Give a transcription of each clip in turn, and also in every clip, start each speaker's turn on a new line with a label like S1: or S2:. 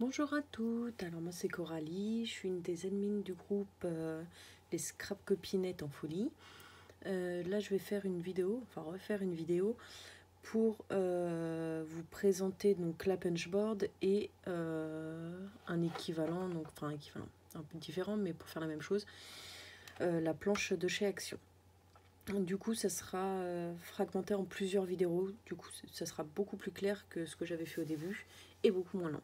S1: Bonjour à toutes, alors moi c'est Coralie, je suis une des admins du groupe les Scrap Copinettes en folie. Là je vais faire une vidéo, enfin refaire une vidéo pour vous présenter donc la punchboard et un équivalent, donc enfin équivalent, un peu différent mais pour faire la même chose, la planche de chez Action. Du coup ça sera fragmenté en plusieurs vidéos, du coup ça sera beaucoup plus clair que ce que j'avais fait au début et beaucoup moins long.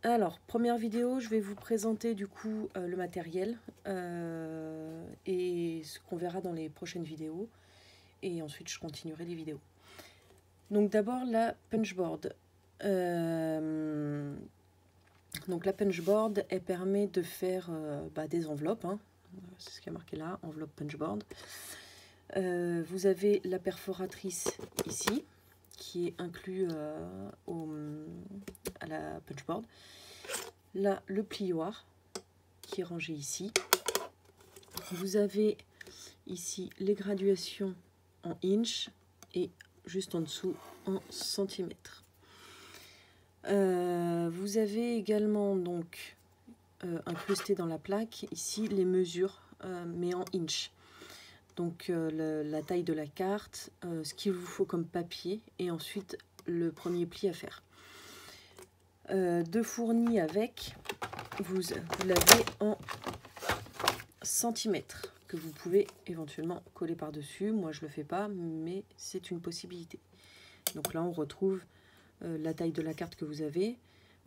S1: Alors, première vidéo, je vais vous présenter du coup le matériel et ce qu'on verra dans les prochaines vidéos. Et ensuite, je continuerai les vidéos. Donc d'abord, la punchboard. Donc la punchboard, elle permet de faire des enveloppes. Hein. C'est ce qui est marqué là, enveloppe punchboard. Vous avez la perforatrice ici, qui est inclus à la punchboard. Là, le plioir qui est rangé ici. Vous avez ici les graduations en inch et juste en dessous en centimètres. Vous avez également donc incrusté dans la plaque ici les mesures mais en inch. Donc la taille de la carte, ce qu'il vous faut comme papier et ensuite le premier pli à faire. De fourni avec, vous l'avez en centimètres que vous pouvez éventuellement coller par dessus. Moi je le fais pas, mais c'est une possibilité. Donc là on retrouve la taille de la carte que vous avez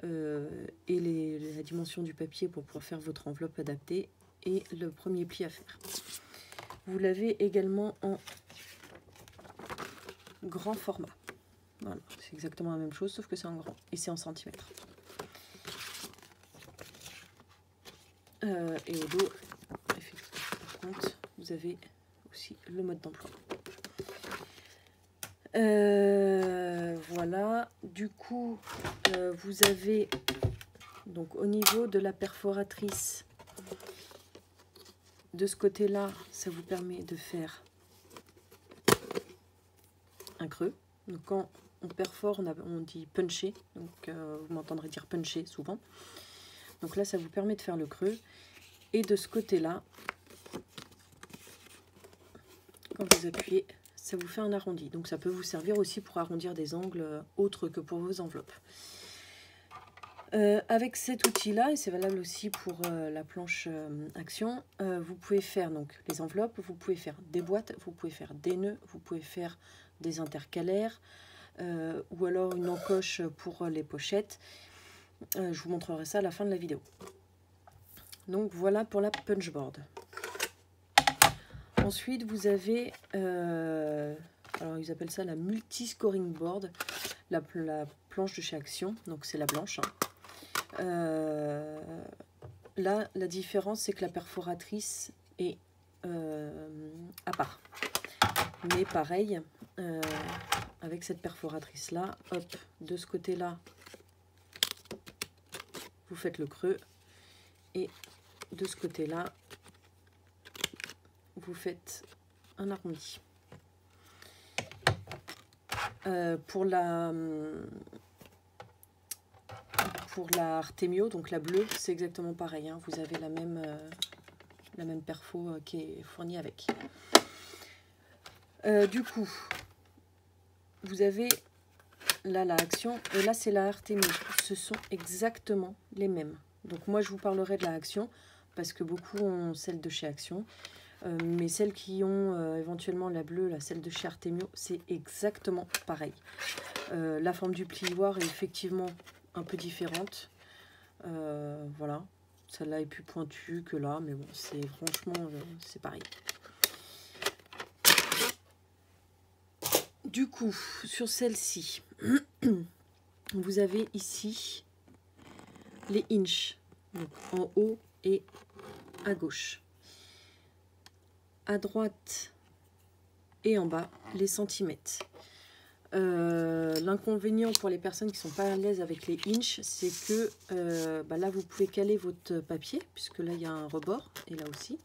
S1: et la dimension du papier pour pouvoir faire votre enveloppe adaptée et le premier pli à faire. Vous l'avez également en grand format. Voilà, c'est exactement la même chose sauf que c'est en grand et c'est en centimètres. Et au dos, par contre, vous avez aussi le mode d'emploi. Voilà, du coup, vous avez donc au niveau de la perforatrice, de ce côté-là, ça vous permet de faire un creux. Donc quand on perfore, on dit puncher, donc vous m'entendrez dire puncher souvent. Donc là, ça vous permet de faire le creux. Et de ce côté-là, quand vous appuyez, ça vous fait un arrondi. Donc ça peut vous servir aussi pour arrondir des angles autres que pour vos enveloppes. Avec cet outil-là, et c'est valable aussi pour la planche Action, vous pouvez faire donc les enveloppes, vous pouvez faire des boîtes, vous pouvez faire des nœuds, vous pouvez faire des intercalaires, ou alors une encoche pour les pochettes. Je vous montrerai ça à la fin de la vidéo. Donc voilà pour la punchboard. Ensuite, vous avez, alors ils appellent ça la multi-scoring board, la planche de chez Action, donc c'est la blanche. Là, la différence, c'est que la perforatrice est à part. Mais pareil, avec cette perforatrice-là, hop, de ce côté-là, vous faites le creux, et de ce côté-là, vous faites un arrondi. Pour la Artemio, donc la bleue, c'est exactement pareil. Hein, vous avez la même perfo qui est fournie avec. Du coup, vous avez là la Action et là c'est la Artemio. Ce sont exactement les mêmes. Donc moi je vous parlerai de la Action parce que beaucoup ont celle de chez Action. Mais celles qui ont éventuellement la bleue, celle de chez Artemio, c'est exactement pareil. La forme du plioir est effectivement un peu différente. Voilà, celle-là est plus pointue que là, mais bon, c'est franchement, c'est pareil. Du coup, sur celle-ci, vous avez ici les inches, donc en haut et à gauche. À droite et en bas, les centimètres. L'inconvénient pour les personnes qui ne sont pas à l'aise avec les inches, c'est que là, vous pouvez caler votre papier, puisque là, il y a un rebord, et là aussi.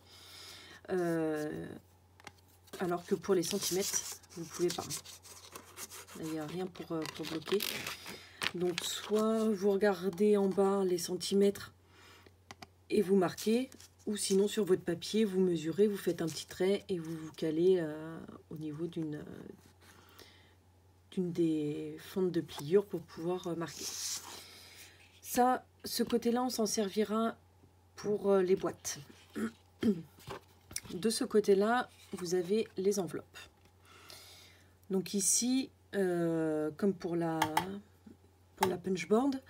S1: Alors que pour les centimètres, vous ne pouvez pas. Là, il n'y a rien pour bloquer. Donc soit vous regardez en bas les centimètres et vous marquez, ou sinon sur votre papier, vous mesurez, vous faites un petit trait et vous vous calez au niveau d'une des fentes de pliure pour pouvoir marquer. Ça, ce côté-là, on s'en servira pour les boîtes. De ce côté-là, vous avez les enveloppes. Donc ici, comme pour la punchboard,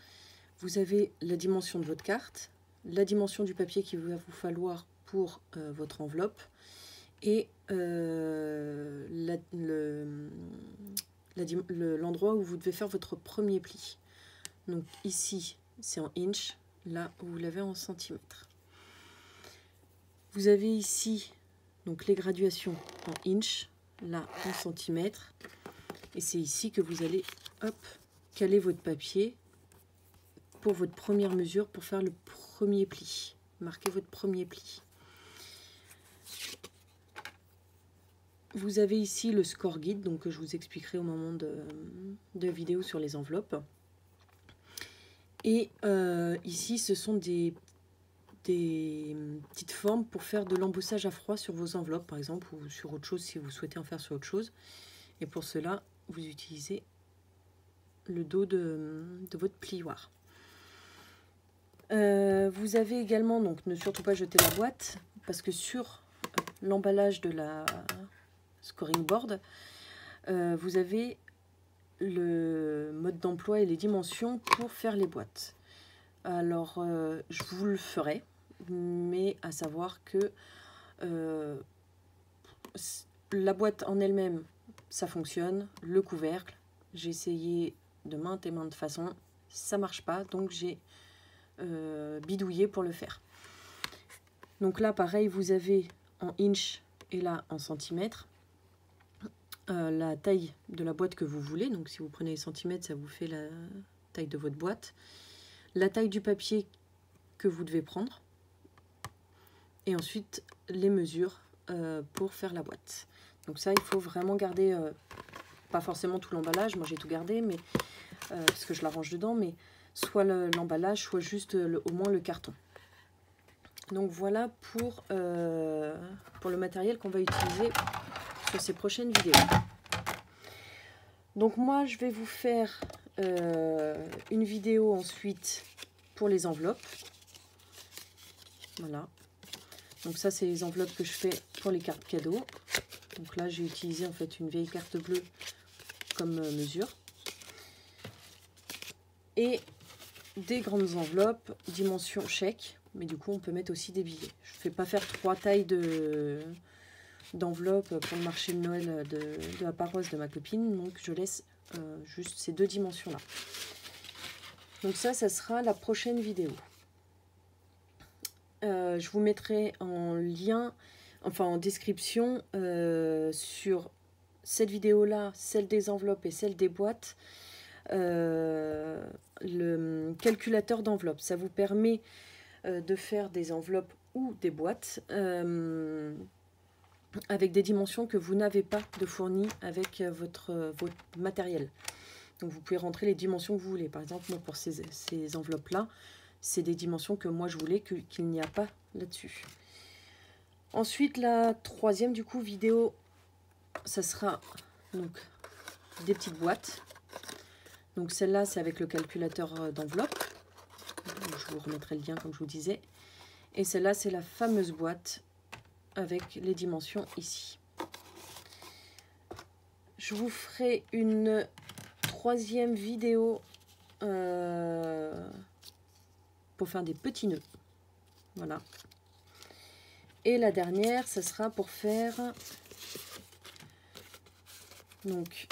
S1: vous avez la dimension de votre carte, la dimension du papier qu'il va vous falloir pour votre enveloppe et l'endroit où vous devez faire votre premier pli. Donc ici, c'est en inch, là, vous l'avez en centimètres. Vous avez ici donc les graduations en inch, là en centimètres, et c'est ici que vous allez hop, caler votre papier pour votre première mesure, pour faire le premier pli. Marquez votre premier pli. Vous avez ici le score guide, donc que je vous expliquerai au moment de vidéo sur les enveloppes. Et ici, ce sont des petites formes pour faire de l'embossage à froid sur vos enveloppes, par exemple, ou sur autre chose si vous souhaitez en faire sur autre chose. Et pour cela, vous utilisez le dos de votre plioir. Vous avez également, donc ne surtout pas jeter la boîte, parce que sur l'emballage de la scoring board, vous avez le mode d'emploi et les dimensions pour faire les boîtes. Alors, je vous le ferai, mais à savoir que la boîte en elle-même, ça fonctionne. Le couvercle, j'ai essayé de maintes et maintes façons, ça marche pas, donc j'ai bidouillé pour le faire. Donc là, pareil, vous avez en inch et là en centimètres. La taille de la boîte que vous voulez, donc si vous prenez les centimètres, ça vous fait la taille de votre boîte, la taille du papier que vous devez prendre, et ensuite les mesures pour faire la boîte. Donc ça, il faut vraiment garder, pas forcément tout l'emballage, moi j'ai tout gardé, mais parce que je l'arrange dedans, mais soit l'emballage, soit juste au moins le carton. Donc voilà pour le matériel qu'on va utiliser sur ces prochaines vidéos. Donc moi je vais vous faire une vidéo ensuite pour les enveloppes. Voilà. Donc ça c'est les enveloppes que je fais pour les cartes cadeaux. Donc là j'ai utilisé en fait une vieille carte bleue comme mesure. Et des grandes enveloppes, dimension chèque, mais du coup on peut mettre aussi des billets. Je ne fais pas faire 3 tailles d'enveloppe pour le marché de Noël de la paroisse de ma copine, donc je laisse juste ces 2 dimensions là. Donc ça sera la prochaine vidéo. Je vous mettrai en lien, enfin en description sur cette vidéo là, celle des enveloppes et celle des boîtes, le calculateur d'enveloppes. Ça vous permet de faire des enveloppes ou des boîtes avec des dimensions que vous n'avez pas de fournies avec votre matériel. Donc vous pouvez rentrer les dimensions que vous voulez. Par exemple, moi pour ces enveloppes-là, c'est des dimensions que moi je voulais qu'il n'y a pas là-dessus. Ensuite, la troisième du coup vidéo, ça sera donc des petites boîtes. Donc celle-là, c'est avec le calculateur d'enveloppe. Je vous remettrai le lien comme je vous disais. Et celle-là, c'est la fameuse boîte avec les dimensions ici. Je vous ferai une troisième vidéo pour faire des petits nœuds. Voilà. Et la dernière, ça sera pour faire donc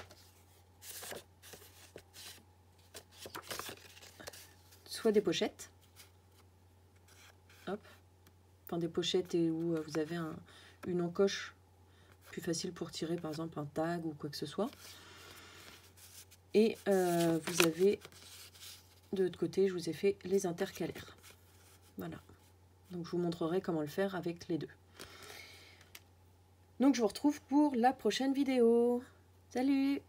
S1: soit des pochettes, hop, enfin des pochettes et où vous avez une encoche plus facile pour tirer par exemple un tag ou quoi que ce soit. Et vous avez de l'autre côté, je vous ai fait les intercalaires. Voilà. Donc je vous montrerai comment le faire avec les deux. Donc je vous retrouve pour la prochaine vidéo. Salut!